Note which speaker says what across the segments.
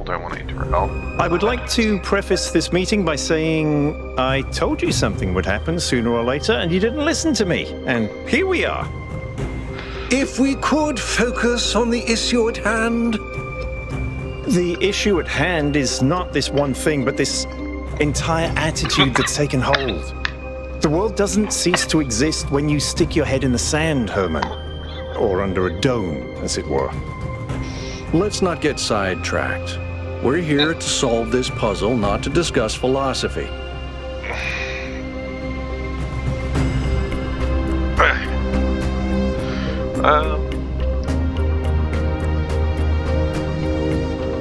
Speaker 1: don't want to interrupt.
Speaker 2: I would like to preface this meeting by saying I told you something would happen sooner or later, and you didn't listen to me. And here we are.
Speaker 3: If we could focus on the issue at hand.
Speaker 2: The issue at hand is not this one thing, but this entire attitude that's taken hold. The world doesn't cease to exist when you stick your head in the sand, Herman. Or under a dome, as it were.
Speaker 3: Let's not get sidetracked. We're here to solve this puzzle, not to discuss philosophy.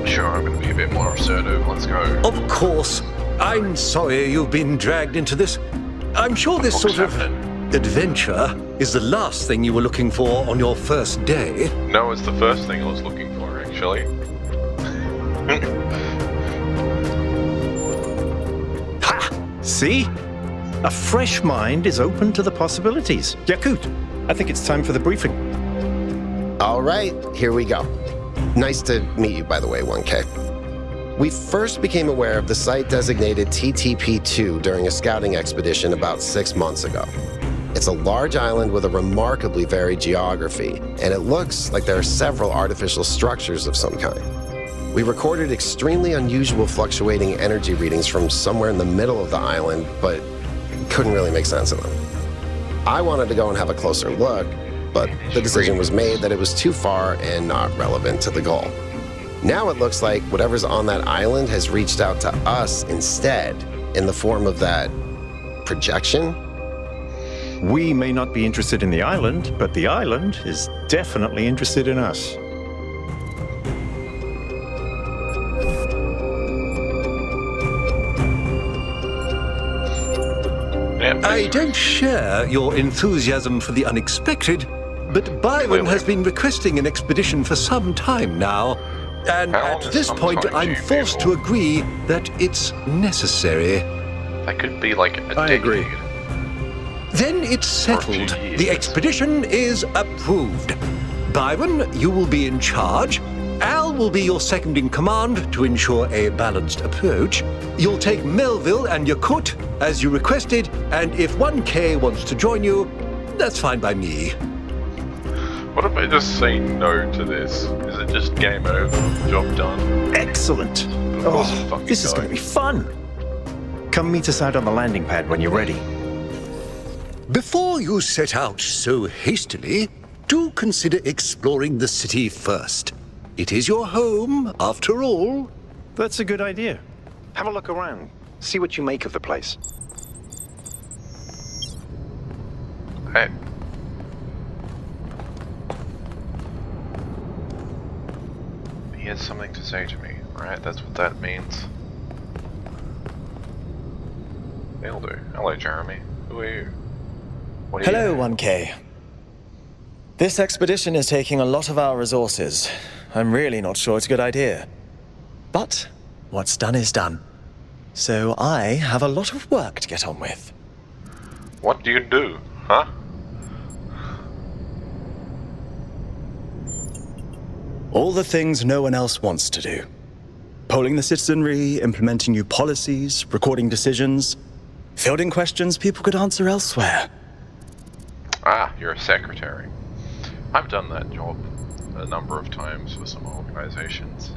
Speaker 1: Sure, I'm going to be a bit more assertive. Let's go.
Speaker 3: Of course. I'm sorry you've been dragged into this. I'm sure this sort of adventure is the last thing you were looking for on your first day.
Speaker 1: No, it's the first thing I was looking for, actually.
Speaker 2: Ha! See? A fresh mind is open to the possibilities. Yakut, I think it's time for the briefing.
Speaker 4: All right, here we go. Nice to meet you, by the way, 1K. We first became aware of the site designated TTP-2 during a scouting expedition about 6 months ago. It's a large island with a remarkably varied geography, and it looks like there are several artificial structures of some kind. We recorded extremely unusual fluctuating energy readings from somewhere in the middle of the island, but couldn't really make sense of them. I wanted to go and have a closer look, but the decision was made that it was too far and not relevant to the goal. Now it looks like whatever's on that island has reached out to us instead, in the form of that projection.
Speaker 2: We may not be interested in the island, but the island is definitely interested in us.
Speaker 3: I don't share your enthusiasm for the unexpected, but Byron has been requesting an expedition for some time now, and at this point I'm forced to agree that it's necessary.
Speaker 1: That could be like a decade.
Speaker 3: I agree. Then it's settled. The expedition is approved. Byron, you will be in charge. Al will be your second in command to ensure a balanced approach. You'll take Melville and Yakut as you requested, and if 1K wants to join you, that's fine by me.
Speaker 1: What if I just say no to this? Is it just game over? Job done?
Speaker 2: Excellent. Oh, this is going to be fun. Come meet us out on the landing pad when you're ready.
Speaker 3: Before you set out so hastily, do consider exploring the city first. It is your home, after all.
Speaker 2: That's a good idea. Have a look around. See what you make of the place.
Speaker 1: Hey. He has something to say to me, right? That's what that means. They'll do. Hello, Jeremy. Who are you? What are
Speaker 5: Hello,
Speaker 1: you?
Speaker 5: 1K. This expedition is taking a lot of our resources. I'm really not sure it's a good idea. But what's done is done. So I have a lot of work to get on with.
Speaker 1: What do you do, huh?
Speaker 5: All the things no one else wants to do. Polling the citizenry, implementing new policies, recording decisions, fielding questions people could answer elsewhere.
Speaker 1: Ah, you're a secretary. I've done that job a number of times for some organizations.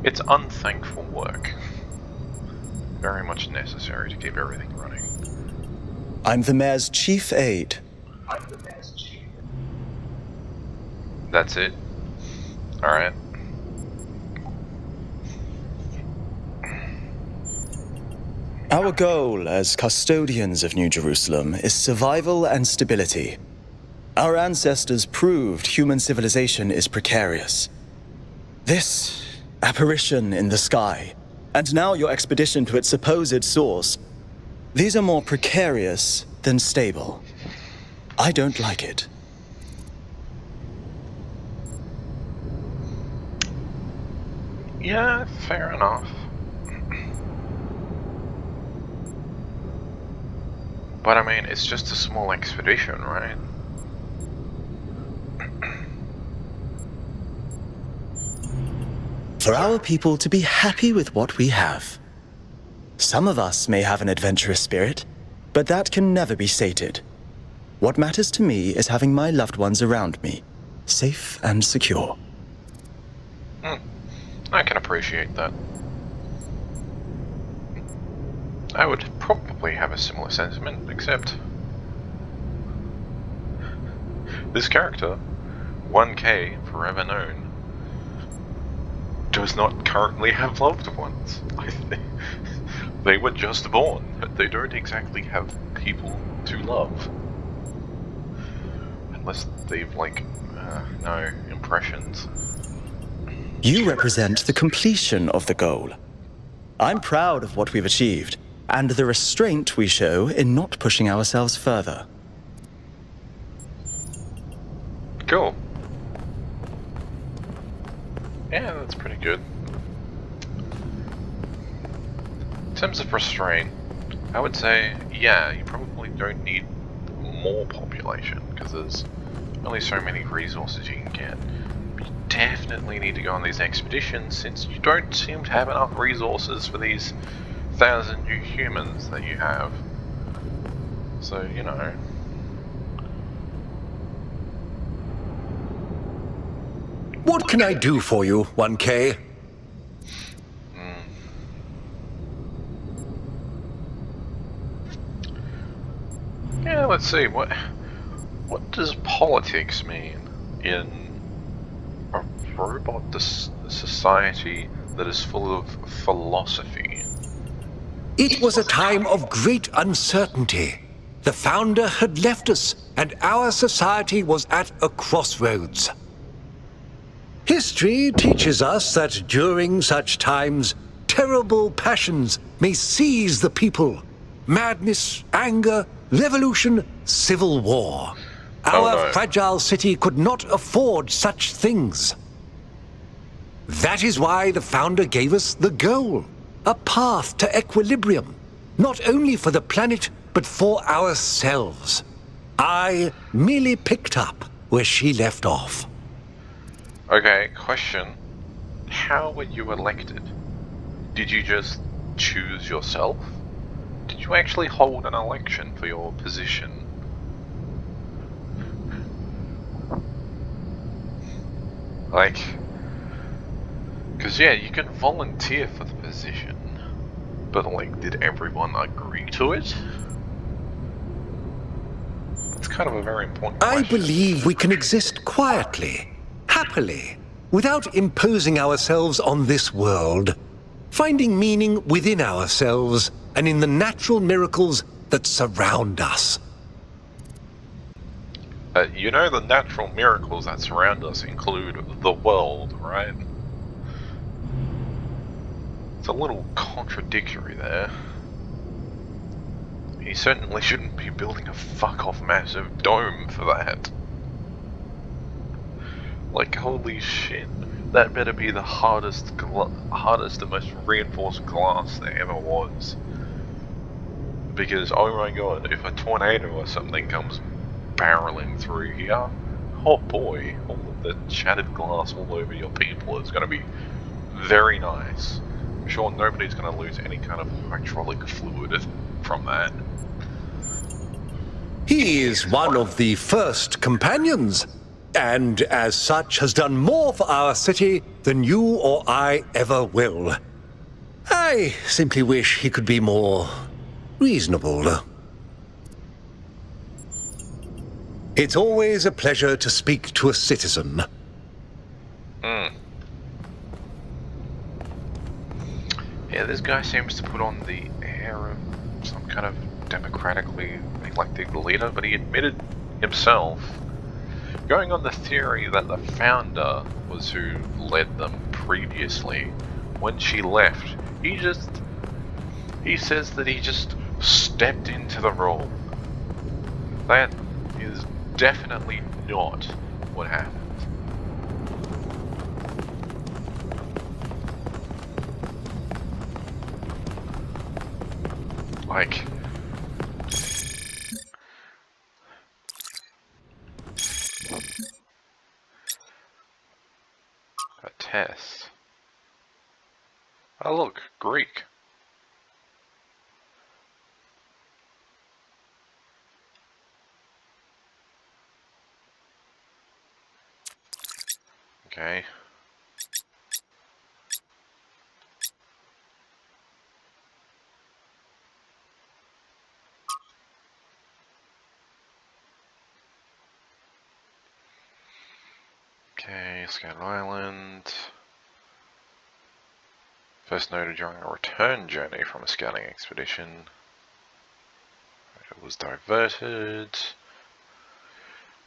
Speaker 1: It's unthankful work. Very much necessary to keep everything running.
Speaker 5: I'm the mayor's chief aide.
Speaker 1: That's it? Alright.
Speaker 5: Our goal as custodians of New Jerusalem is survival and stability. Our ancestors proved human civilization is precarious. This apparition in the sky, and now your expedition to its supposed source, these are more precarious than stable. I don't like it.
Speaker 1: Yeah, fair enough. But I mean, it's just a small expedition, right?
Speaker 5: for our people to be happy with what we have. Some of us may have an adventurous spirit, but that can never be sated. What matters to me is having my loved ones around me, safe and secure.
Speaker 1: I can appreciate that. I would probably have a similar sentiment, except this character, 1K Forever Known, does not currently have loved ones. They were just born. They don't exactly have people to love. Unless they've, no impressions.
Speaker 5: You represent the completion of the goal. I'm proud of what we've achieved, and the restraint we show in not pushing ourselves further.
Speaker 1: Cool. Yeah, that's pretty good. In terms of restraint, I would say, yeah, you probably don't need more population, because there's only so many resources you can get. But you definitely need to go on these expeditions, since you don't seem to have enough resources for these 1,000 new humans that you have. So, you know.
Speaker 3: What can I do for you, 1K?
Speaker 1: Yeah, let's see, what does politics mean in a robot society that is full of philosophy?
Speaker 3: It was a time of great uncertainty. The Founder had left us, and our society was at a crossroads. History teaches us that during such times, terrible passions may seize the people. Madness, anger, revolution, civil war. Our fragile city could not afford such things. That is why the Founder gave us the goal, a path to equilibrium, not only for the planet, but for ourselves. I merely picked up where she left off.
Speaker 1: Okay, question. How were you elected? Did you just choose yourself? Did you actually hold an election for your position? Because yeah, you can volunteer for the position, but did everyone agree to it? It's kind of a very important question.
Speaker 3: I believe we can exist quietly, happily, without imposing ourselves on this world, finding meaning within ourselves and in the natural miracles that surround us.
Speaker 1: You know the natural miracles that surround us include the world, right? It's a little contradictory there. You certainly shouldn't be building a fuck-off massive dome for that. Holy shit. That better be the hardest and most reinforced glass there ever was. Because, oh my god, if a tornado or something comes barreling through here, oh boy, all of the shattered glass all over your people is going to be very nice. I'm sure nobody's going to lose any kind of hydraulic fluid from that.
Speaker 3: He is one of the first companions, and as such has done more for our city than you or I ever will. I simply wish he could be more reasonable. It's always a pleasure to speak to a citizen.
Speaker 1: Yeah, this guy seems to put on the air of some kind of democratically elected leader, but he admitted himself, going on the theory that the Founder was who led them previously. When she left, he says that he just stepped into the role. That is definitely not what happened. A test. Oh look, Greek. Okay. Okay, Scout Island. First noted during a return journey from a scouting expedition. It was diverted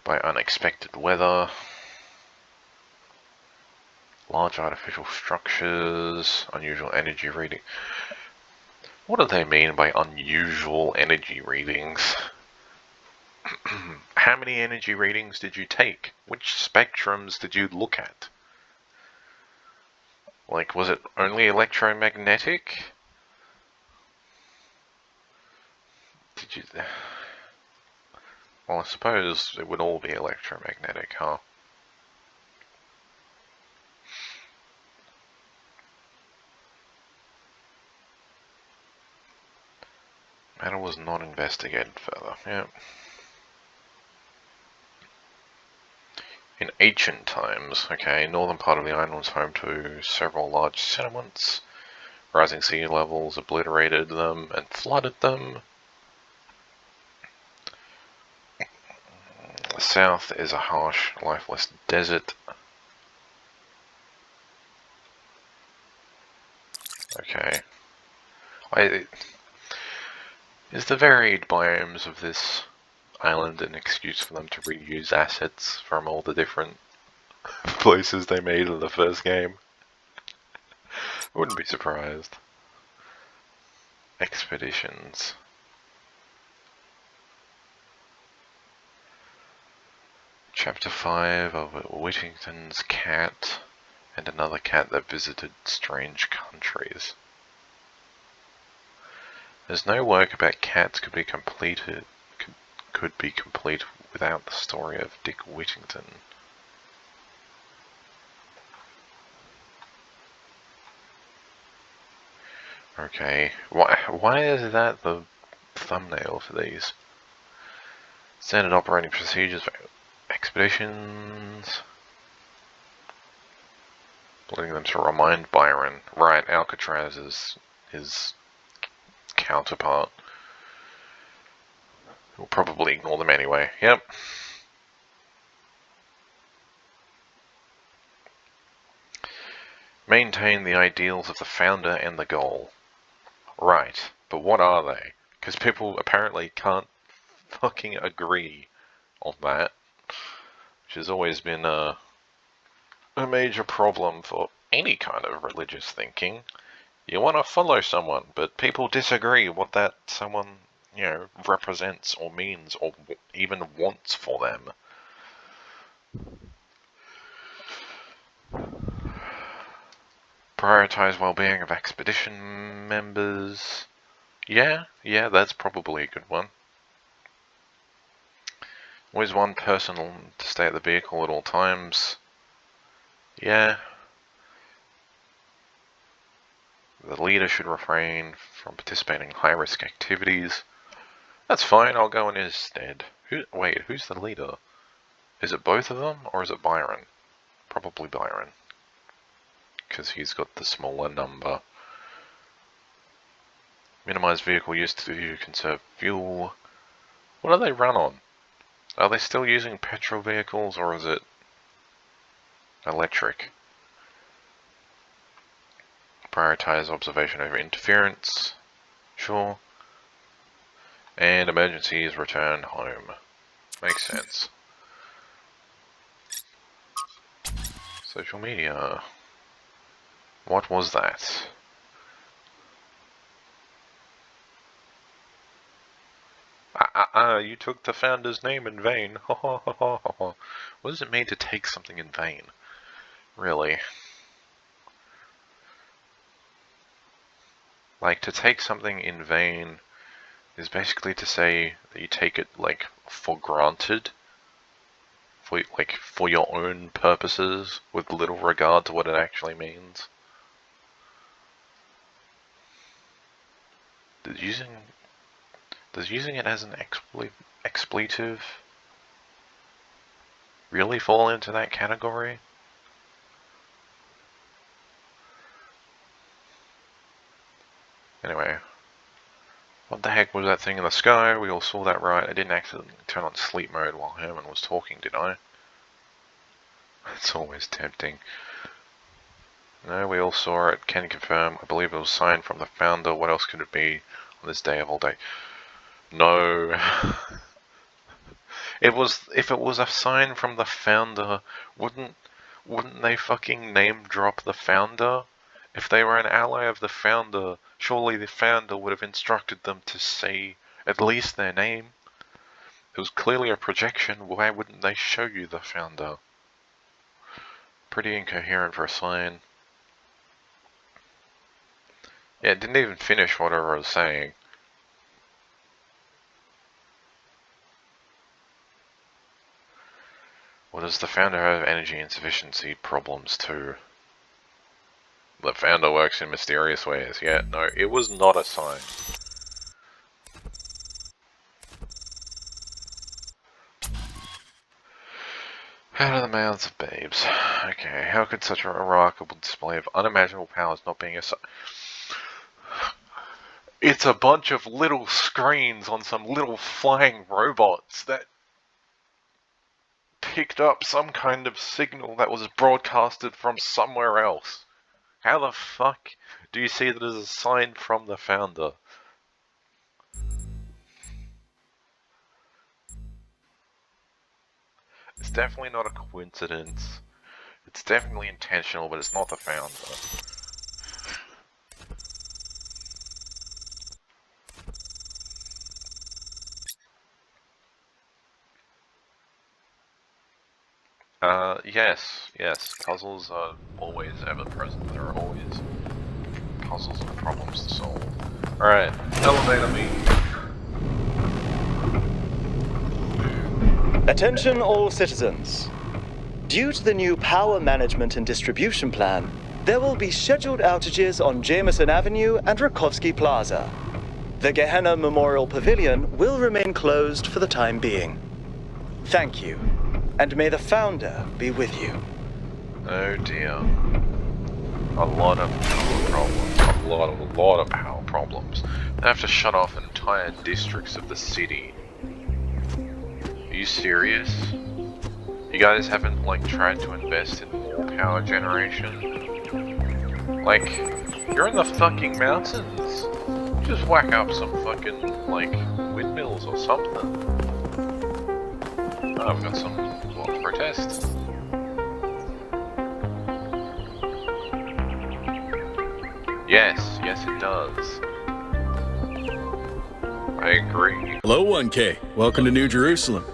Speaker 1: by unexpected weather. Large artificial structures, unusual energy reading. What do they mean by unusual energy readings? How many energy readings did you take? Which spectrums did you look at? Like, was it only electromagnetic? Did you... Well, I suppose it would all be electromagnetic, huh? Matter was not investigated further, yeah. In ancient times, okay, northern part of the island was home to several large settlements. Rising sea levels obliterated them and flooded them. The south is a harsh, lifeless desert. Okay. Is the varied biomes of this island an excuse for them to reuse assets from all the different places they made in the first game? I wouldn't be surprised. Expeditions. Chapter 5 of Whittington's cat and another cat that visited strange countries. There's no work about cats could be complete without the story of Dick Whittington. Okay, why is that the thumbnail for these? Standard operating procedures for expeditions. Letting them to remind Byron. Right, Alcatraz is his counterpart. We'll probably ignore them anyway. Yep. Maintain the ideals of the founder and the goal. Right, but what are they? Because people apparently can't fucking agree on that, which has always been a major problem for any kind of religious thinking. You want to follow someone, but people disagree what that someone, represents or means or even wants for them. Prioritize well-being of expedition members. Yeah, that's probably a good one. Always one person to stay at the vehicle at all times. Yeah. The leader should refrain from participating in high-risk activities. That's fine, I'll go in his stead. Wait, who's the leader? Is it both of them, or is it Byron? Probably Byron. Because he's got the smaller number. Minimize vehicle use to conserve fuel. What do they run on? Are they still using petrol vehicles, or is it electric? Prioritize observation over interference. Sure. And emergencies, return home. Makes sense. Social media. What was that? You took the founder's name in vain. What does it mean to take something in vain? Really? Like, to take something in vain is basically to say that you take it, like, for granted. For your own purposes, with little regard to what it actually means. Does using it as an expletive really fall into that category? Anyway, what the heck was that thing in the sky? We all saw that, right? I didn't accidentally turn on sleep mode while Herman was talking, did I? It's always tempting. No, we all saw it. Can confirm. I believe it was a sign from the founder. What else could it be on this day of all day? No. If it was a sign from the founder, wouldn't they fucking name drop the founder? If they were an ally of the founder, surely the founder would have instructed them to say at least their name. It was clearly a projection. Why wouldn't they show you the founder? Pretty incoherent for a sign. Yeah, it didn't even finish whatever I was saying. Well, does the founder have energy insufficiency problems too? The founder works in mysterious ways. Yeah, no, it was not a sign. Out of the mouths of babes. Okay, how could such a remarkable display of unimaginable powers not being a sign? It's a bunch of little screens on some little flying robots that picked up some kind of signal that was broadcasted from somewhere else. How the fuck do you see that as a sign from the founder? It's definitely not a coincidence. It's definitely intentional, but it's not the founder. Yes, puzzles are always ever present. There are always puzzles and problems to solve. Alright, elevator me.
Speaker 5: Attention all citizens. Due to the new power management and distribution plan, there will be scheduled outages on Jameson Avenue and Rakovsky Plaza. The Gehenna Memorial Pavilion will remain closed for the time being. Thank you, and may the founder be with you.
Speaker 1: Oh dear. A lot of power problems. A lot of power problems. They have to shut off entire districts of the city. Are you serious? You guys haven't, like, tried to invest in more power generation? Like, you're in the fucking mountains. Just whack up some fucking, like, windmills or something. Oh, I've got some protest. Yes, it does. I agree.
Speaker 6: Hello, 1K. Welcome to New Jerusalem.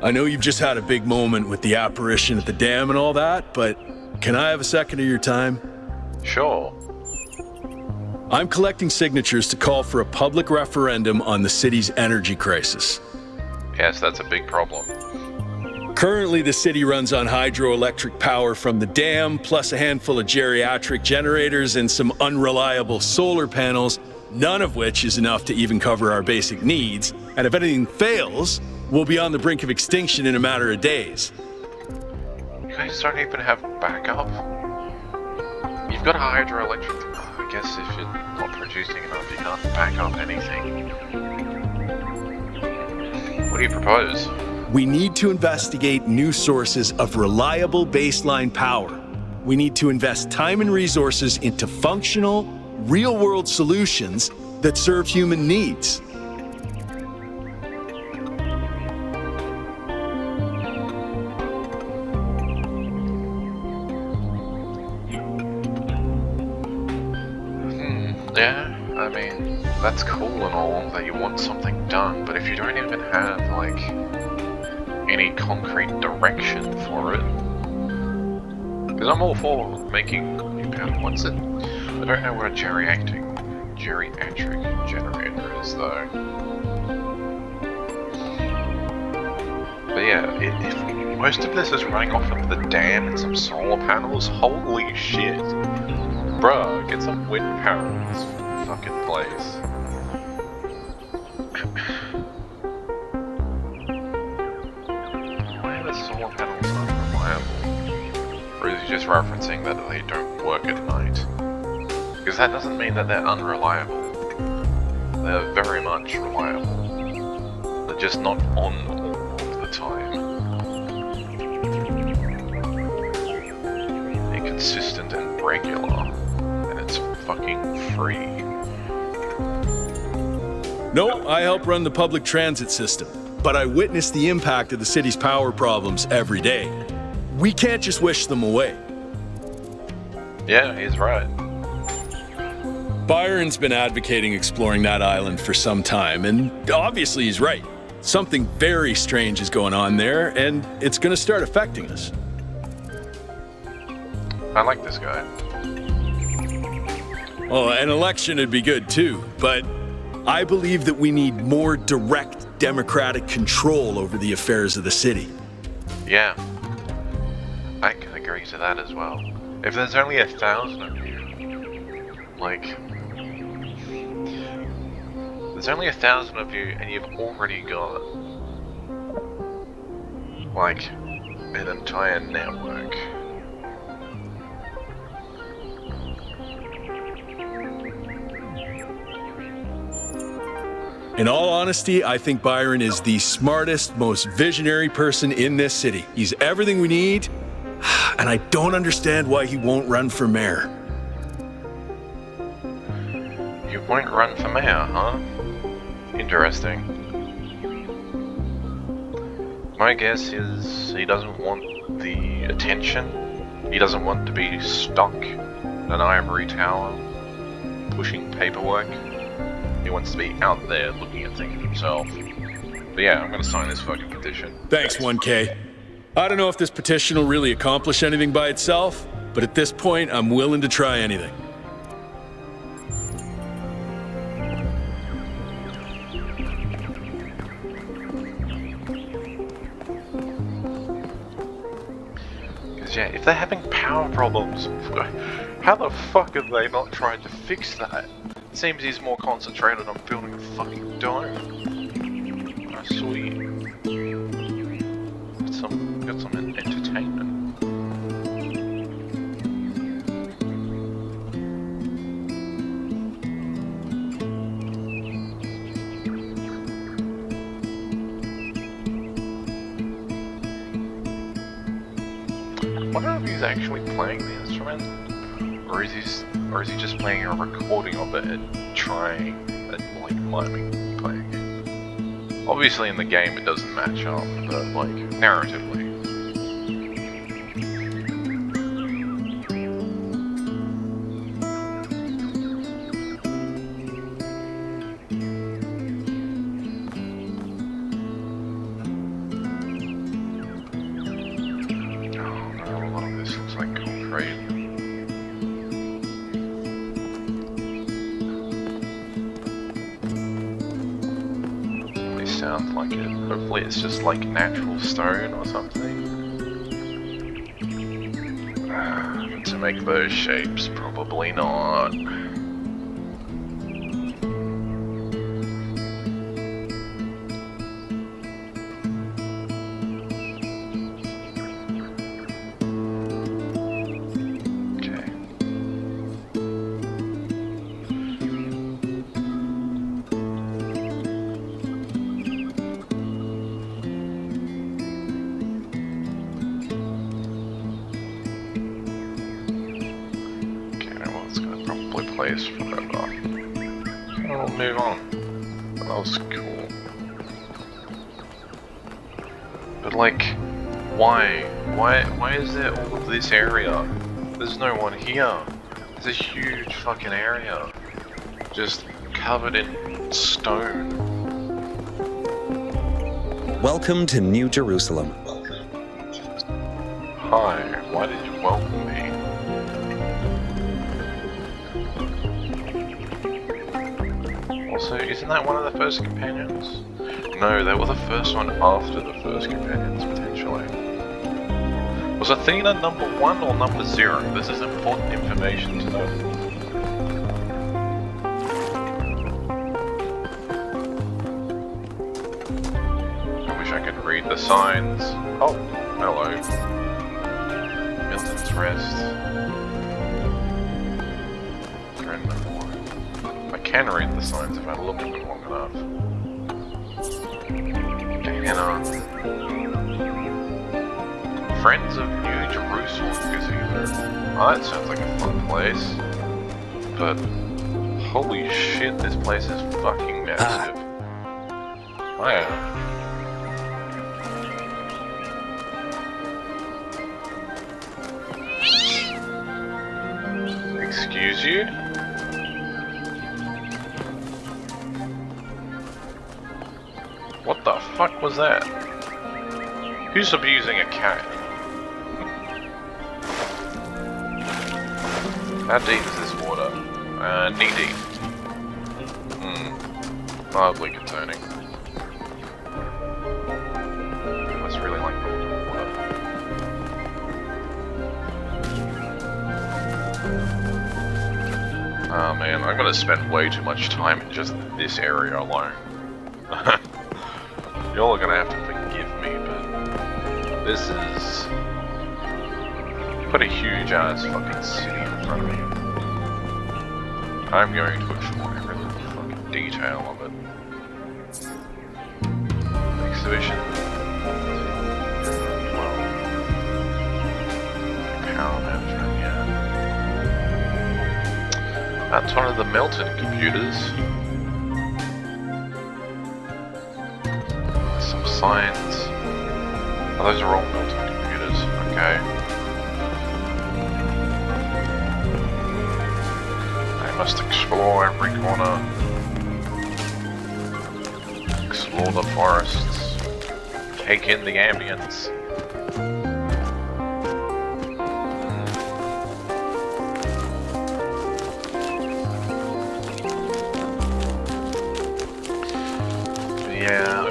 Speaker 6: I know you've just had a big moment with the apparition at the dam and all that, but can I have a second of your time?
Speaker 1: Sure.
Speaker 6: I'm collecting signatures to call for a public referendum on the city's energy crisis.
Speaker 1: Yes, that's a big problem.
Speaker 6: Currently, the city runs on hydroelectric power from the dam, plus a handful of geriatric generators and some unreliable solar panels, none of which is enough to even cover our basic needs. And if anything fails, we'll be on the brink of extinction in a matter of days.
Speaker 1: You guys don't even have backup? You've got a hydroelectric... I guess if you're not producing enough, you can't back up anything. What do you propose?
Speaker 6: We need to investigate new sources of reliable baseline power. We need to invest time and resources into functional, real-world solutions that serve human needs.
Speaker 1: Yeah, I mean, that's cool and all that you want something done, but if you don't even have, like, any concrete direction for it, because I'm all for making new power. What's it? I don't know what a geriatric generator is, though. But yeah, if most of this is running off of the dam and some solar panels, holy shit. Bruh, get some wind power in this fucking place. is he just referencing that they don't work at night? Because that doesn't mean that they're unreliable. They're very much reliable. They're just not on all of the time. They're consistent and regular. And it's fucking free.
Speaker 6: No, I help run the public transit system, but I witness the impact of the city's power problems every day. We can't just wish them away.
Speaker 1: Yeah, he's right.
Speaker 6: Byron's been advocating exploring that island for some time, and obviously he's right. Something very strange is going on there, and it's gonna start affecting us.
Speaker 1: I like this guy.
Speaker 6: Oh, an election would be good too, but I believe that we need more direct democratic control over the affairs of the city.
Speaker 1: Yeah. I can agree to that as well. If there's only 1,000 of you, like... There's only 1,000 of you and you've already got... like, an entire network.
Speaker 6: In all honesty, I think Byron is the smartest, most visionary person in this city. He's everything we need, and I don't understand why he won't run for mayor.
Speaker 1: You won't run for mayor, huh? Interesting. My guess is he doesn't want the attention. He doesn't want to be stuck in an ivory tower, pushing paperwork. He wants to be out there looking at things himself. But yeah, I'm gonna sign this fucking petition.
Speaker 6: Thanks, 1K. I don't know if this petition will really accomplish anything by itself, but at this point, I'm willing to try anything.
Speaker 1: Because yeah, if they're having power problems, how the fuck have they not tried to fix that? It seems he's more concentrated on building a fucking dome. Oh, sweet. Got some entertainment. I wonder if he's actually playing the instrument, or is he just playing a recording of it and trying and like miming playing it? Obviously in the game it doesn't match up, but like narratively. Sounds like it. Hopefully it's just like natural stone or something. To make those shapes, probably not. Forever. I'll move on. That was cool. But like, why? Why is there all of this area? There's no one here. There's a huge fucking area. Just covered in stone.
Speaker 7: Welcome to New Jerusalem.
Speaker 1: Hi, why did you welcome me? So isn't that one of the first companions? No, they were the first one after the first companions, potentially. Was Athena number 1 or number 0? This is important information to know. I wish I could read the signs. Oh, hello. Milton's rest. I can read the signs if I look at them long enough. Gehenna. Friends of New Jerusalem Gazebo. Oh, that sounds like a fun place. But holy shit, this place is fucking massive. Wow. Excuse you? What the fuck was that? Who's abusing a cat? How deep is this water? Knee deep. Mildly concerning. I must really like the water. Oh man, I'm gonna spend way too much time in just this area alone. Y'all are gonna have to forgive me, but this is quite a huge ass fucking city in front of me. I'm going to explore every little fucking detail of it. Exhibition. Power management, yeah. That's one of the melted computers. Some signs. Oh, those are all melted computers. Okay. I must explore every corner. Explore the forests. Take in the ambience. Yeah,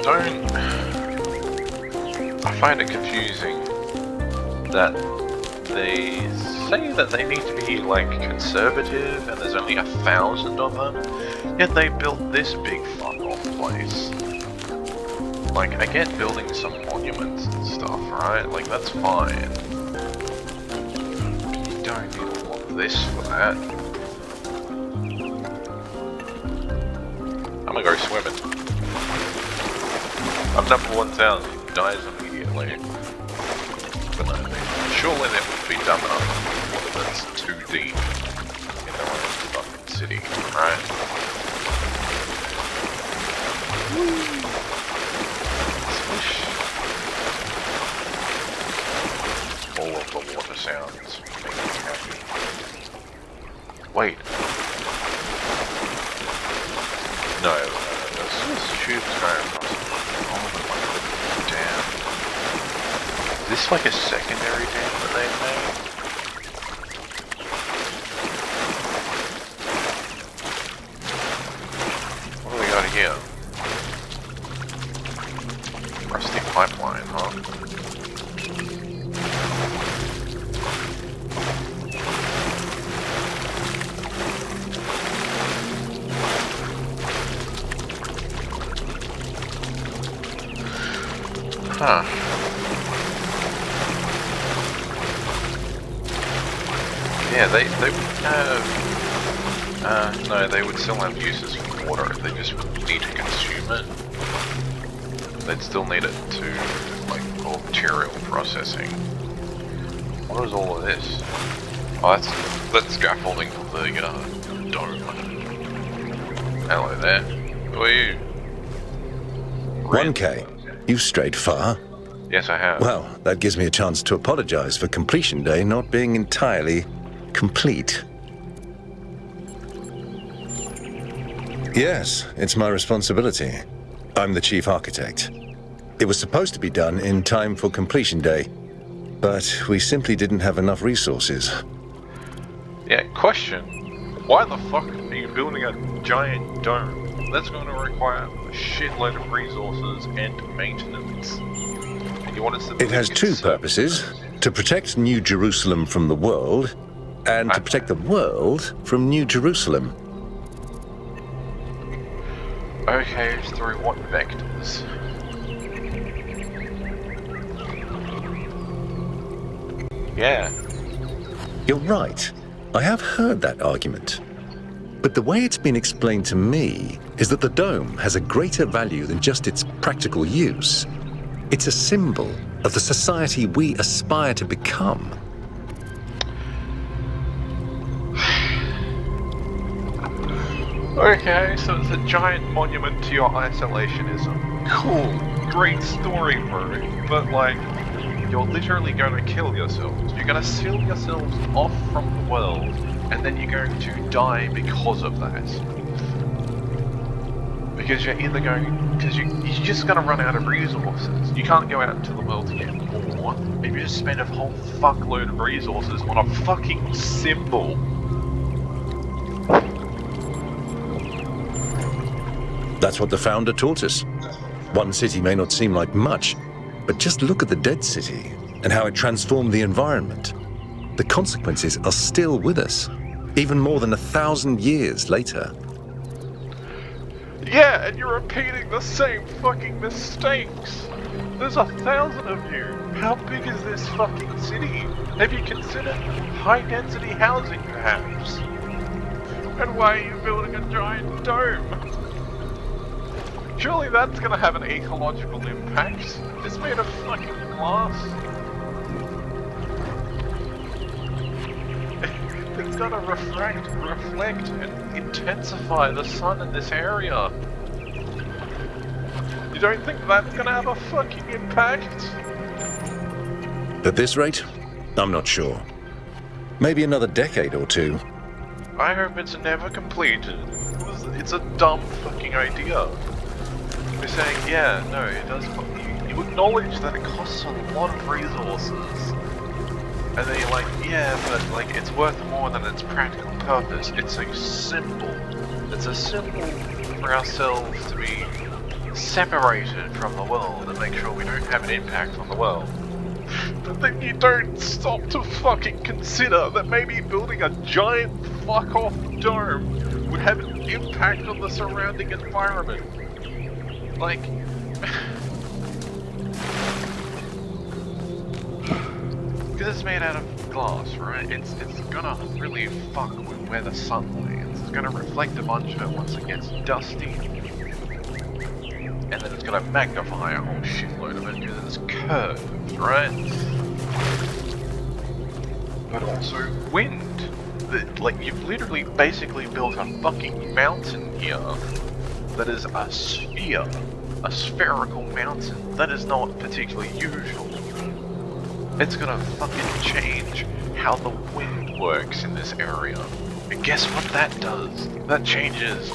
Speaker 1: I find it confusing that they say that they need to be like conservative and there's only 1,000 of them, yet they built this big fuck off place. Like, I get building some monuments and stuff, right? Like, that's fine. But you don't need all of this for that. I'm gonna go swimming. I'm number 1,000, dies immediately. But no, surely that would be dumb enough water that's too deep in their own fucking city, right? All of the water sounds make me happy. Wait. No, this tube's going across. Dam. Is this like a secondary dam that they've made? What do we got here? Rusty pipeline, huh? Huh. Yeah, they would have... no, they would still have uses for water. They just need to consume it. They'd still need it to, like, for material processing. What is all of this? Oh, that's scaffolding for the, dome. Hello there. Who are you?
Speaker 3: 1K. You've strayed far.
Speaker 1: Yes, I have.
Speaker 3: Well, that gives me a chance to apologize for completion day not being entirely complete. Yes, it's my responsibility. I'm the chief architect. It was supposed to be done in time for completion day, but we simply didn't have enough resources.
Speaker 1: Yeah, question. Why the fuck are you building a giant dome? That's going to require a shitload of resources and maintenance. And you want us to
Speaker 3: It has two purposes: to protect New Jerusalem from the world, and to protect the world from New Jerusalem.
Speaker 1: Okay, through what vectors? Yeah.
Speaker 3: You're right. I have heard that argument. But the way it's been explained to me is that the dome has a greater value than just its practical use. It's a symbol of the society we aspire to become.
Speaker 1: Okay, so it's a giant monument to your isolationism. Cool, great story, bro. But like, you're literally going to kill yourselves. You're going to seal yourselves off from the world, and then you're going to die because of that. Because you're either going, because you're just going to run out of resources. You can't go out into the world to get more if you just spend a whole fuckload of resources on a fucking symbol.
Speaker 3: That's what the founder taught us. One city may not seem like much, but just look at the dead city and how it transformed the environment. The consequences are still with us, even more than 1,000 years later.
Speaker 1: Yeah, and you're repeating the same fucking mistakes. There's 1,000 of you. How big is this fucking city? Have you considered high-density housing, perhaps? And why are you building a giant dome? Surely that's gonna have an ecological impact. It's made of fucking glass. It's gonna reflect and intensify the sun in this area. You don't think that's gonna have a fucking impact?
Speaker 3: At this rate, I'm not sure. Maybe another decade or two.
Speaker 1: I hope it's never completed. It's a dumb fucking idea. We're saying, yeah, no, it does. You acknowledge that it costs a lot of resources, and then you're like, yeah, but like it's worth more than its practical purpose. It's a symbol. It's a symbol for ourselves to be separated from the world and make sure we don't have an impact on the world. But then you don't stop to fucking consider that maybe building a giant fuck-off dome would have an impact on the surrounding environment. Like, because it's made out of glass, right? It's gonna really fuck with where the sun lands. It's gonna reflect a bunch of it once it gets dusty, and then it's gonna magnify a whole shitload of it because it's curved, right? But also wind. Like, you've literally basically built a fucking mountain here. That is a sphere, a spherical mountain. That is not particularly usual. It's gonna fucking change how the wind works in this area. And guess what that does? That changes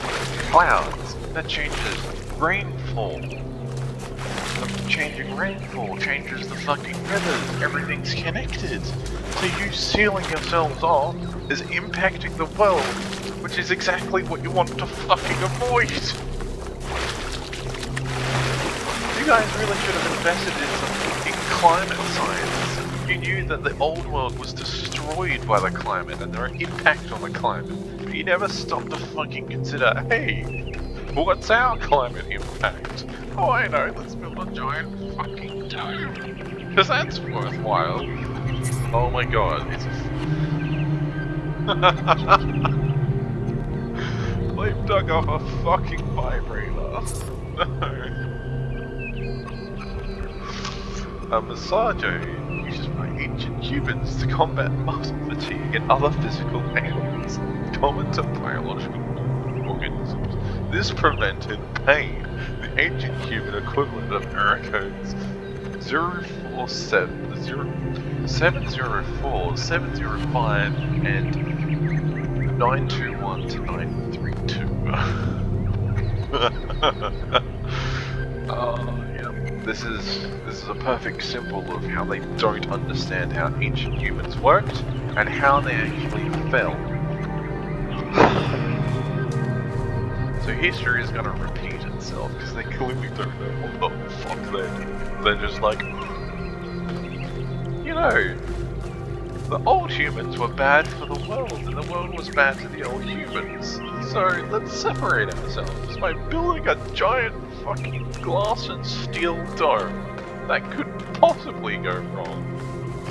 Speaker 1: clouds. That changes rainfall. The changing rainfall changes the fucking rivers. Everything's connected. So you sealing yourselves off is impacting the world, which is exactly what you want to fucking avoid. You guys really should have invested in climate science. You knew that the old world was destroyed by the climate and there are impacts on the climate. But you never stopped to fucking consider, hey, what's our climate impact? Oh, I know, let's build a giant fucking dome. Because that's worthwhile. Oh my god, it's they've dug up a fucking vibrator. No. A massager used by ancient humans to combat muscle fatigue and other physical ailments common to biological organisms. This prevented pain. The ancient human equivalent of error codes 047, 704, 705, and 921 to 932. This is a perfect symbol of how they don't understand how ancient humans worked and how they actually fell. So history is going to repeat itself because they clearly don't know what the fuck they're just like, you know, the old humans were bad for the world and the world was bad to the old humans. So let's separate ourselves by building a giant fucking glass and steel dome that could possibly go wrong.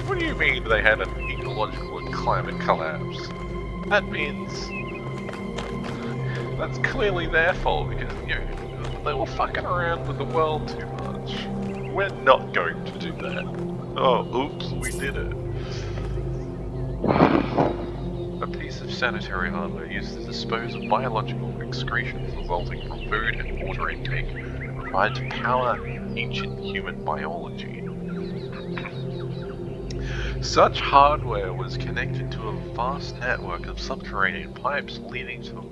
Speaker 1: What do you mean they had an ecological climate collapse. That means that's clearly their fault because they were fucking around with the world too much. We're not going to do that. Oh, oops, we did it. A piece of sanitary hardware used to dispose of biological excretions resulting from food and water intake required to power ancient human biology. Such hardware was connected to a vast network of subterranean pipes leading to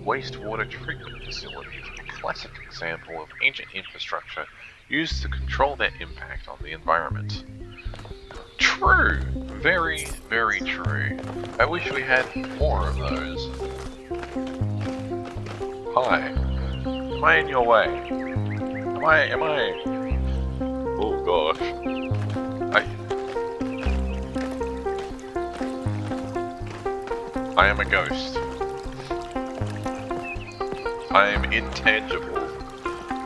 Speaker 1: wastewater treatment facilities, a classic example of ancient infrastructure used to control their impact on the environment. True! Very, very true. I wish we had more of those. Hi. Am I in your way? Am I... Oh gosh. I am a ghost. I am intangible.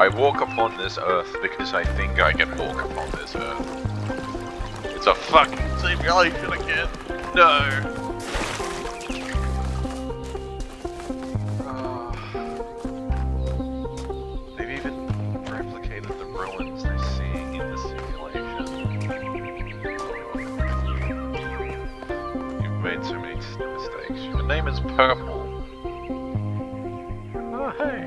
Speaker 1: I walk upon this earth because I think I can walk upon this earth. It's a fucking simulation again. No. They've even replicated the ruins they're seeing in the simulation. You've made so many mistakes. Your name is Purple. Oh, hey.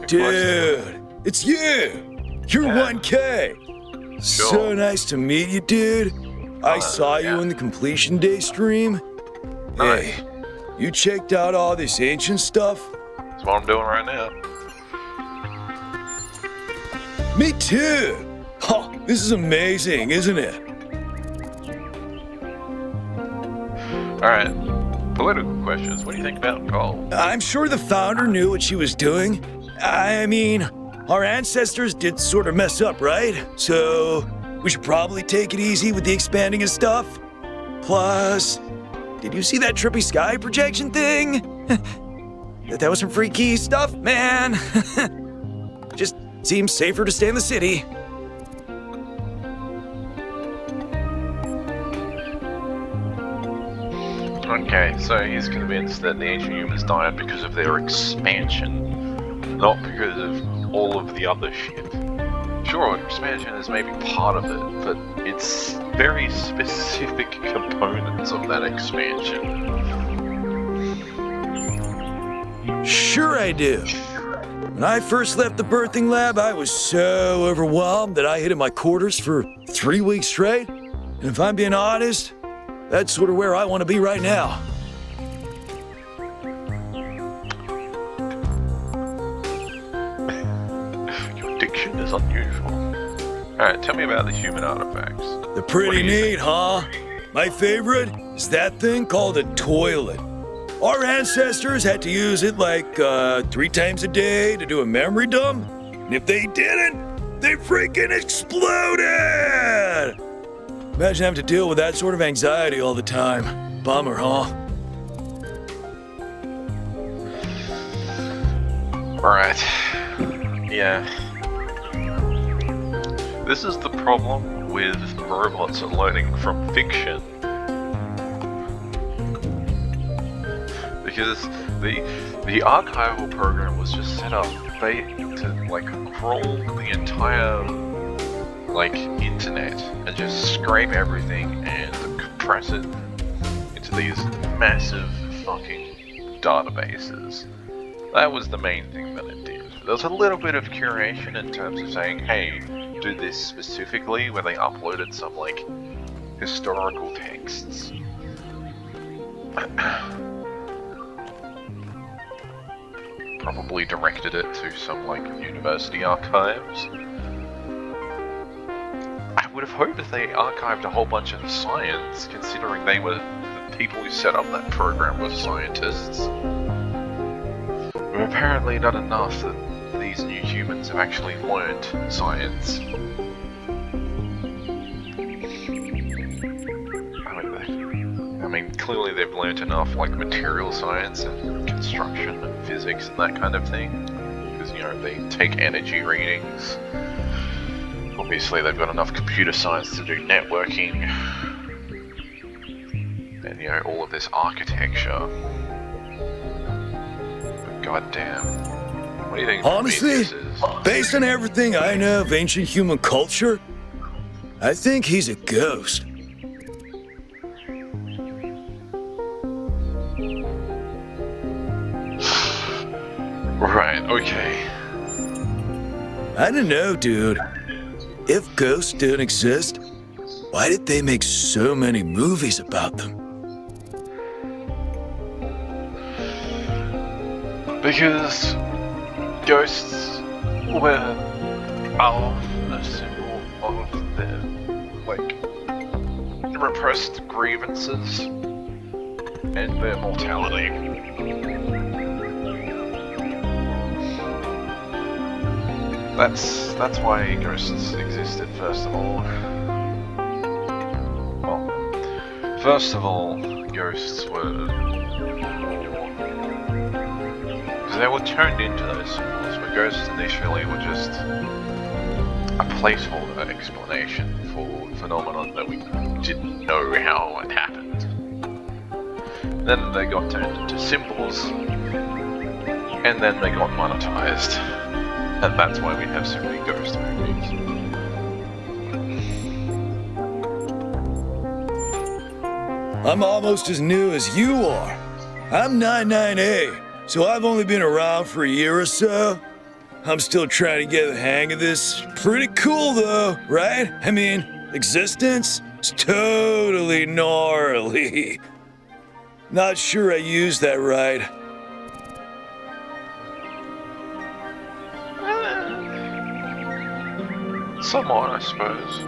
Speaker 6: Dude, it's you! You're 1K!
Speaker 1: Sure.
Speaker 6: So nice to meet you, dude. I saw you in the completion day stream.
Speaker 1: Nice.
Speaker 6: Hey, you checked out all this ancient stuff?
Speaker 1: That's what I'm doing right now.
Speaker 6: Me too! Huh, this is amazing, isn't it?
Speaker 1: Alright, political questions. What do you think about gold?
Speaker 6: I'm sure the founder knew what she was doing. I mean, our ancestors did sort of mess up, right? So, we should probably take it easy with the expanding of stuff. Plus, did you see that trippy sky projection thing? That was some freaky stuff, man. Just seems safer to stay in the city.
Speaker 1: Okay, so he's convinced that the ancient humans died because of their expansion, not because of all of the other shit. Sure, expansion is maybe part of it, but it's very specific components of that expansion.
Speaker 6: Sure I do. When I first left the birthing lab, I was so overwhelmed that I hid in my quarters for 3 weeks straight. And if I'm being honest, that's sort of where I want to be right now.
Speaker 1: Your diction is unusual. Alright, tell me about the human artifacts.
Speaker 6: They're pretty neat, huh? My favorite is that thing called a toilet. Our ancestors had to use it like 3 times a day to do a memory dump. And if they didn't, they freaking exploded! Imagine having to deal with that sort of anxiety all the time. Bummer, huh?
Speaker 1: Alright. Yeah. This is the problem with robots learning from fiction. Because the archival program was just set up to like crawl the entire internet and just scrape everything and compress it into these massive fucking databases. That was the main thing that it did. There was a little bit of curation in terms of saying, hey, do this specifically, where they uploaded some historical texts. Probably directed it to some university archives. I would have hoped that they archived a whole bunch of science, considering they were the people who set up that program were scientists. But apparently not enough that these new humans have actually learned science. I mean, clearly they've learnt enough, material science and construction and physics and that kind of thing. Because, they take energy readings. Obviously they've got enough computer science to do networking. And, you know, all of this architecture. God damn. What do you think
Speaker 6: Honestly,
Speaker 1: Prometheus is?
Speaker 6: based on everything I know of ancient human culture, I think he's a ghost.
Speaker 1: Right, okay.
Speaker 6: I don't know, dude. If ghosts don't exist, why did they make so many movies about them?
Speaker 1: Because ghosts are a symbol of their, like, repressed grievances and their mortality. That's why ghosts existed, first of all. Well, first of all, ghosts were... because they were turned into those symbols, but ghosts initially were just a placeholder explanation for a phenomenon that we didn't know how it happened. Then they got turned into symbols, and then they got monetized. And that's why we have so many ghost movies.
Speaker 6: I'm almost as new as you are. I'm 99A, so I've only been around for a year or so. I'm still trying to get the hang of this. Pretty cool though, right? I mean, existence is totally gnarly. Not sure I used that right.
Speaker 1: Somewhat, I suppose.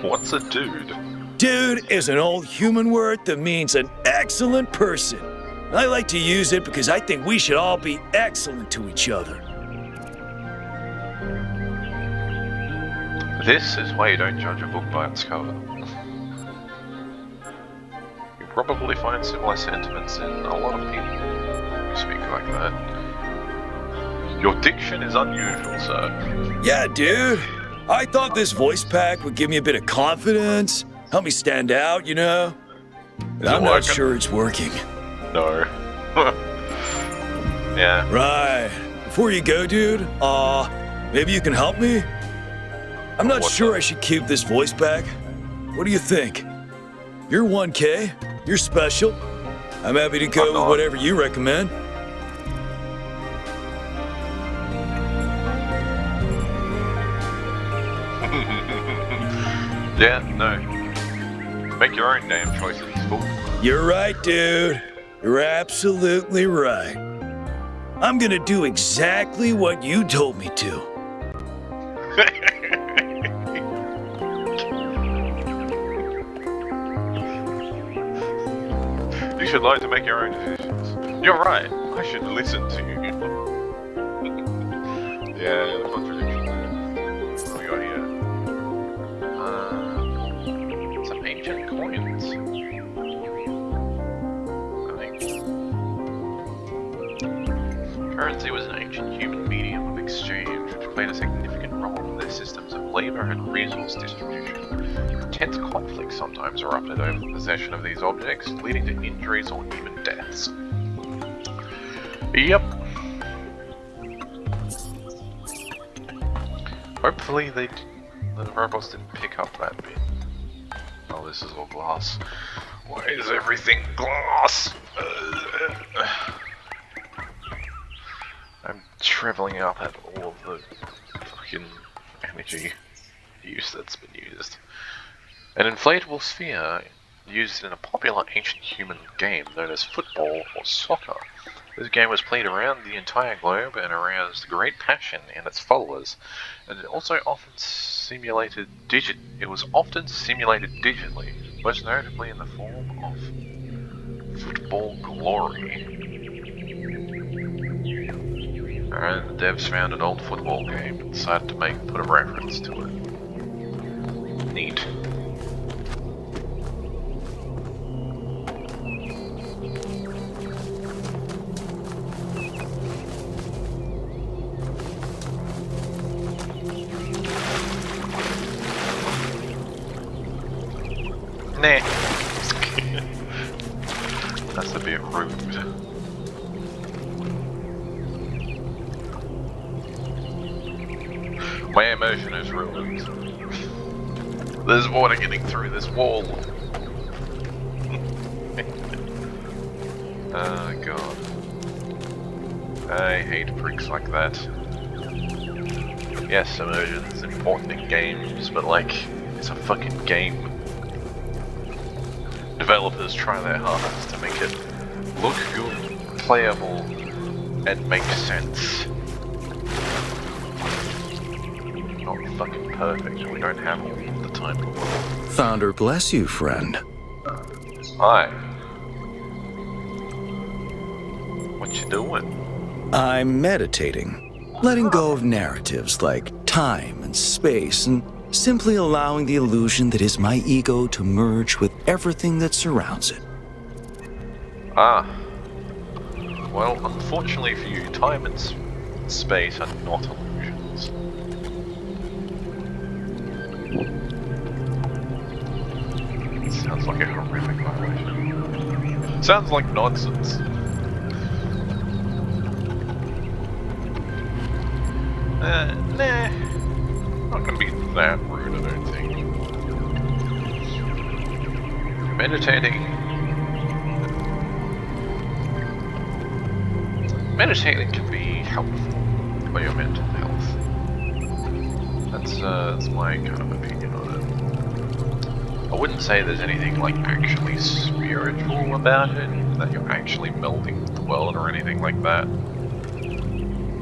Speaker 1: What's a dude?
Speaker 6: Dude is an old human word that means an excellent person. I like to use it because I think we should all be excellent to each other.
Speaker 1: This is why you don't judge a book by its cover. You probably find similar sentiments in a lot of people who speak like that. Your diction is unusual, sir.
Speaker 6: Yeah, dude. I thought this voice pack would give me a bit of confidence, help me stand out, you know? But I'm not sure it's working.
Speaker 1: No. Yeah.
Speaker 6: Right. Before you go, dude, maybe you can help me? I'm not sure I should keep this voice pack. What do you think? You're 1K. You're special. I'm happy to go with whatever you recommend.
Speaker 1: Yeah, no. Make your own damn choices, fool.
Speaker 6: You're right, dude. You're absolutely right. I'm gonna do exactly what you told me to.
Speaker 1: You should learn to make your own decisions. You're right. I should listen to you. Yeah, the contradiction there. What do we got here? Some ancient coins. I think. Currency was an ancient human medium of exchange which played a significant role in their systems of labor and resource distribution. Intense conflict sometimes erupted over the possession of these objects, leading to injuries or even deaths. Yep. Hopefully the robots didn't pick up that bit. Oh, this is all glass. Why is everything glass? I'm shriveling up at all of the fucking energy use that's been used. An inflatable sphere used in a popular ancient human game known as football or soccer. This game was played around the entire globe and aroused great passion in its followers, and it also often simulated digitally, most notably in the form of football glory. And the devs found an old football game and decided to put a reference to it. Neat. Nah, That's a bit rude. My immersion is ruined. There's water getting through this wall. Oh god. I hate pricks like that. Yes, immersion is important in games, but like, it's a fucking game. Developers try their hardest to make it look good, playable, and make sense. Not fucking perfect, we don't have all the time in the world.
Speaker 3: Founder bless you, friend.
Speaker 1: Hi. What you doing?
Speaker 3: I'm meditating, letting go of narratives like time and space, and simply allowing the illusion that is my ego to merge with everything that surrounds it.
Speaker 1: Ah. Well, unfortunately for you, time and space are not illusions. Sounds like a horrific violation. Sounds like nonsense. Nah. Not gonna be that rude, I don't think. Meditating can be helpful for your mental health. That's my kind of opinion on it. I wouldn't say there's anything like actually spiritual about it, that you're actually melding with the world or anything like that.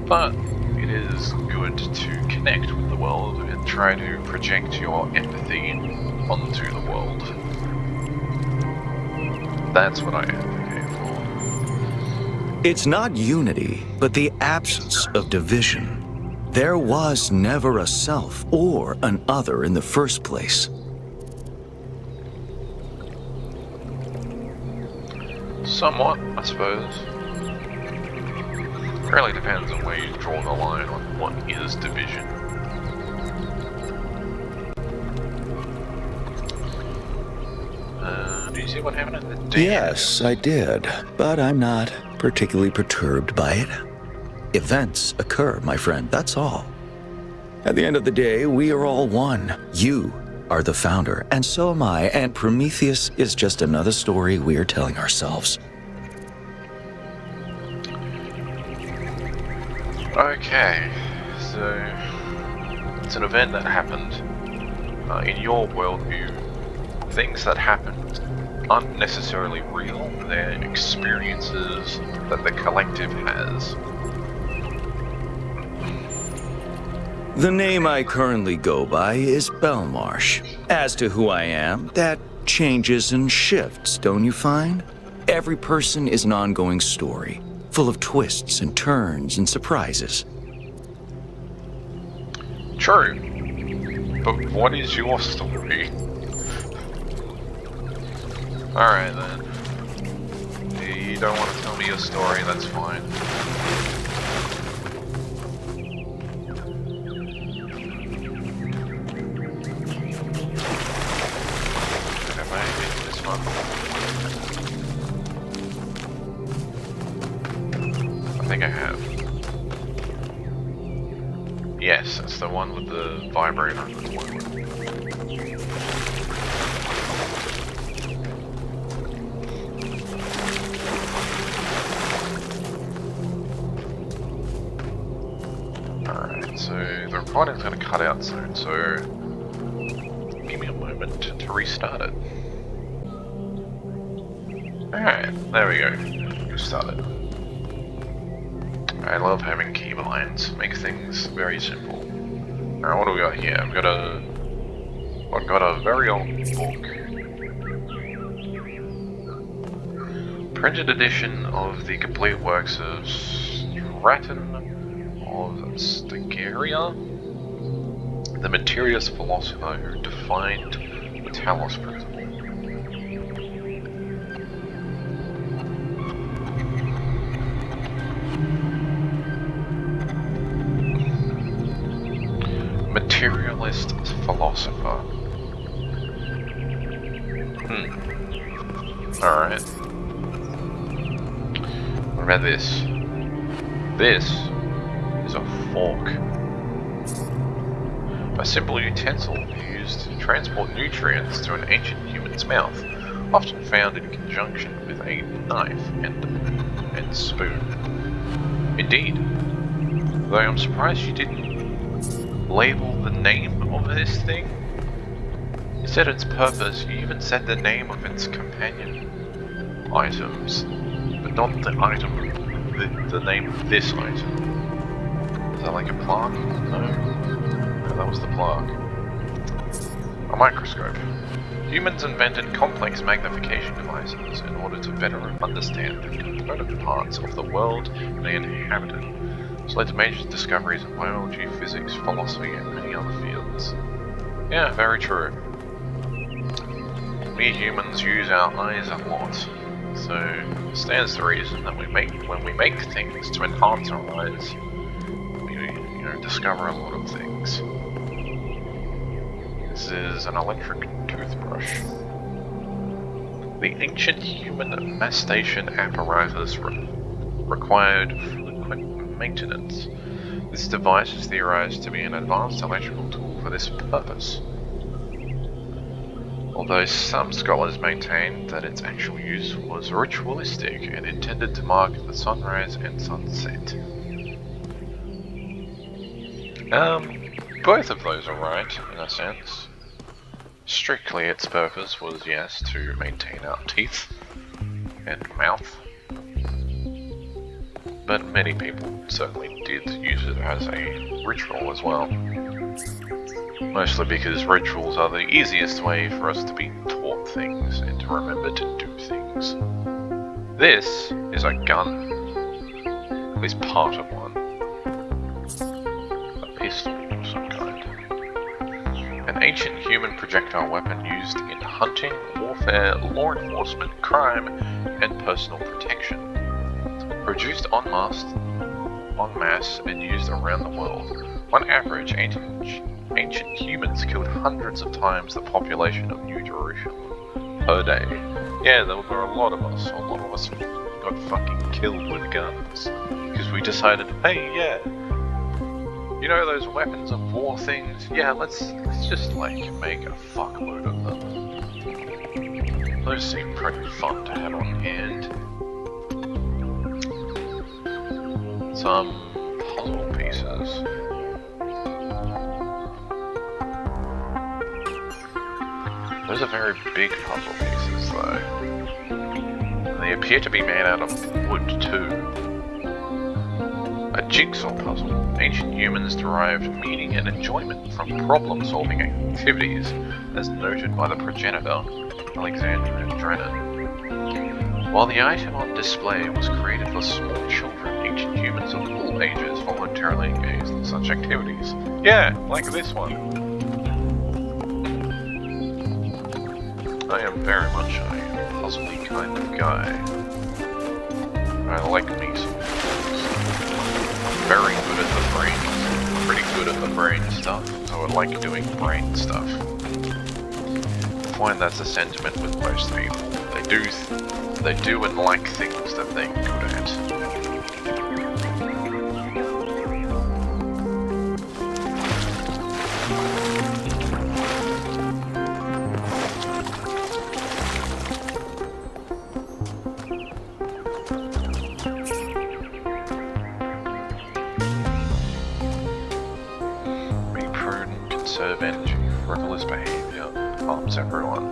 Speaker 1: But it is good to connect with the world and try to project your empathy onto the world. That's what I advocate for.
Speaker 3: It's not unity, but the absence of division. There was never a self or an other in the first place.
Speaker 1: Somewhat, I suppose. It really depends on where you draw the line on what is division. Did you see what happened in the day?
Speaker 3: Yes, I did, but I'm not particularly perturbed by it. Events occur, my friend, that's all. At the end of the day, we are all one. You are the founder, and so am I, and Prometheus is just another story we are telling ourselves.
Speaker 1: Okay, so it's an event that happened in your worldview. Things that happened aren't necessarily real, they're experiences that the collective has.
Speaker 3: The name I currently go by is Belmarsh. As to who I am, that changes and shifts, don't you find? Every person is an ongoing story, full of twists and turns and surprises.
Speaker 1: True, but what is your story? Alright then. You don't want to tell me your story, that's fine. Have I been this one? I think I have. Yes, that's the one with the vibrator on the toilet. Alright, so the recording's going to cut out soon, so give me a moment to restart it. Alright, there we go. Restarted. I love having keybinds, make things very simple. Alright, what do we got here? I've got a very old book. Printed edition of the complete works of Stratton of Stagaria, the materialist philosopher who defined the Talos principle. Materialist philosopher. Alright. What about this? This is a fork. A simple utensil used to transport nutrients to an ancient human's mouth, often found in conjunction with a knife and spoon. Indeed, though I'm surprised you didn't label the name of this thing. You said its purpose, you even said the name of its companion items, but not the item, the name of this item. Is that like a plaque? No, that was the plaque. A microscope. Humans invented complex magnification devices in order to better understand the component parts of the world they inhabited. This led to major discoveries in biology, physics, philosophy, and many other fields. Yeah, very true. We humans use our eyes a lot, so it stands to reason that when we make things to enhance our eyes, we discover a lot of things. This is an electric toothbrush. The ancient human mastation apparatus required frequent maintenance. This device is theorized to be an advanced electrical tool for this purpose, although some scholars maintain that its actual use was ritualistic and intended to mark the sunrise and sunset. Both of those are right, in a sense. Strictly, its purpose was, yes, to maintain our teeth and mouth, but many people certainly did use it as a ritual as well. Mostly because rituals are the easiest way for us to be taught things and to remember to do things. This is a gun. At least part of one. A pistol of some kind. An ancient human projectile weapon used in hunting, warfare, law enforcement, crime, and personal protection. Produced en masse, and used around the world. On average, ancient humans killed hundreds of times the population of New Jerusalem per day. Yeah, there were a lot of us. A lot of us got fucking killed with guns. Because we decided, hey, yeah, you know those weapons of war things? Yeah, let's just like make a fuckload of them. Those seem pretty fun to have on hand. Some puzzle pieces. Those are very big puzzle pieces, though. And they appear to be made out of wood, too. A jigsaw puzzle. Ancient humans derived meaning and enjoyment from problem-solving activities, as noted by the progenitor, Alexander Drennan. While the item on display was created for small children, ancient humans of all ages voluntarily engaged in such activities. Yeah, like this one. I am very much a puzzly kind of guy. I like me some puzzles. I'm very good at the brain. Pretty good at the brain stuff, so I like doing brain stuff. I find that's a sentiment with most people. They do and like things that they're good at. Conserve energy. Frivolous behavior harms everyone.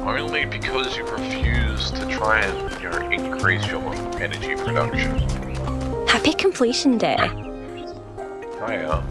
Speaker 1: Only because you refuse to try and, increase your energy production.
Speaker 8: Happy completion day.
Speaker 1: Oh yeah.